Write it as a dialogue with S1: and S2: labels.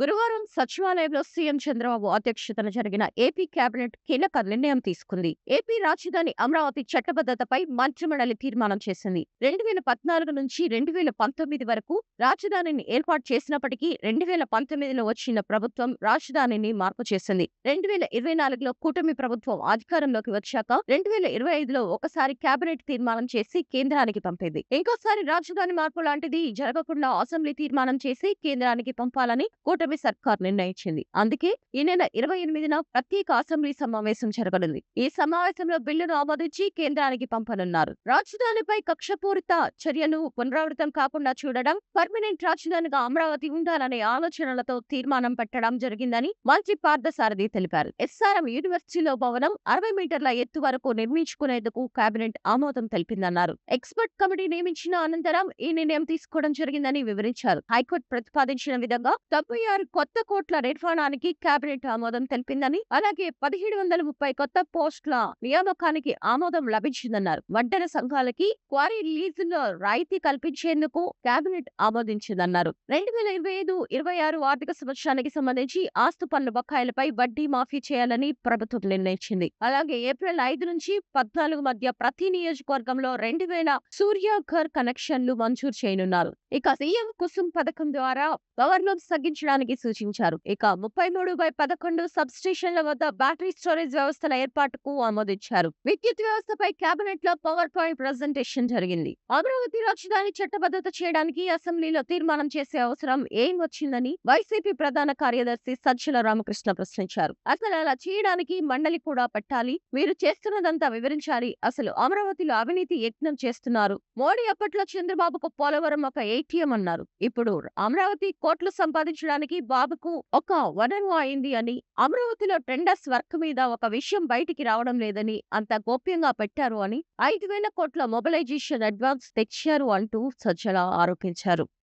S1: గురువారం సచివాలయంలో సీఎం చంద్రబాబు అధ్యక్షతన జరిగిన ఏపీ కేబినెట్ కీలక నిర్ణయం తీసుకుంది. ఏపీ రాజధాని అమరావతి చట్టబద్ధతపై మంత్రిమండలి తీర్మానం చేసింది. 2014 నుంచి 2019 వరకు రాజధానిని ఏర్పాటు చేసినప్పటికీ 2019లో వచ్చిన ప్రభుత్వం రాజధానిని మార్పు చేసింది. 2024లో కూటమి ప్రభుత్వం అధికారంలోకి వచ్చాక 2025లో ఒకసారి కేబినెట్ తీర్మానం చేసి కేంద్రానికి పంపింది. ఇంకోసారి రాజధాని మార్పు లాంటిది జరగకుండా అసెంబ్లీ తీర్మానం చేసి కేంద్రానికి పంపాలని కూటమి సర్కార్ నిర్ణయించింది. అందుకే ఈ నెల 28న ప్రత్యేక అసెంబ్లీ సమావేశం జరగనుంది. ఈ సమావేశంలో బిల్లును ఆమోదించి కేంద్రానికి పంపనున్నారు. రాజధానిపై కక్షపూరిత చర్యలు పునరావృతం కాకుండా చూడడం, పర్మనెంట్ రాజధానిగా అమరావతి ఉండాలనే ఆలోచనలతో తీర్మానం పెట్టడం జరిగిందని మంత్రి పార్థసారథి తెలిపారు. ఎస్ఆర్ఎం యూనివర్సిటీలో భవనం 60 మీటర్ల ఎత్తు వరకు నిర్మించుకునేందుకు కేబినెట్ ఆమోదం తెలిపిందన్నారు. ఎక్స్పర్ట్ కమిటీ నియమించిన అనంతరం ఈ నిర్ణయం తీసుకోవడం జరిగిందని వివరించారు. హైకోర్టు ప్రతిపాదించిన విధంగా 76 కొత్త కోట్ల నిర్మాణానికి కేబినెట్ ఆమోదం తెలిపిందని, అలాగే 1730 కొత్త పోస్టుల నియామకానికి ఆమోదం లభించిందన్నారు. వడ్డెర సంఘాలకి క్వారీ లీజుల్లో రాయితీ కల్పించేందుకు కేబినెట్ ఆమోదించిందన్నారు. 2025-26 ఆర్థిక సంవత్సరానికి సంబంధించి ఆస్తు పన్ను బకాయిలపై వడ్డీ మాఫీ చేయాలని ప్రభుత్వం నిర్ణయించింది. అలాగే ఏప్రిల్ 5 నుంచి 14 మధ్య ప్రతి నియోజకవర్గంలో 2000 సూర్యాఘర్ కనెక్షన్లు మంజూరు చేయనున్నారు. ఇక సీఎం కుసుమ్ పథకం ద్వారా పవర్ లూమ్స్ తగ్గించడానికి సూచించారు. ఇక 33/11 సబ్ స్టేషన్ల వద్ద బ్యాటరీ స్టోరేజ్ వ్యవస్థల ఏర్పాటుకు ఆమోదించారు. విద్యుత్ వ్యవస్థపై కేబినెట్ లో పవర్ పాయింట్ ప్రెజెంటేషన్ జరిగింది. అమరావతి రాజధాని చట్టబద్ధత చేయడానికి అసెంబ్లీలో తీర్మానం చేసే అవసరం ఏం వచ్చిందని వైసీపీ ప్రధాన కార్యదర్శి సజ్జల రామకృష్ణ ప్రశ్నించారు. అసలు అలా చేయడానికి మండలి కూడా పెట్టాలి. మీరు చేస్తున్నదంతా వివరించాలి. అసలు అమరావతిలో అవినీతి యజ్ఞం చేస్తున్నారు. మోడీ అప్పట్లో చంద్రబాబుకు పోలవరం ఒక ఏటీఎం అన్నారు. ఇప్పుడు అమరావతి కోట్లు సంపాదించడానికి బాబుకు ఒక వనరు అయింది అని, అమరావతిలో టెండర్స్ వర్క్ మీద ఒక విషయం బయటికి రావడం లేదని, అంత గోప్యంగా పెట్టారు అని, 5,000 కోట్ల మొబిలైజేషన్ అడ్వాన్స్ తెచ్చారు అంటూ సజ్జల ఆరోపించారు.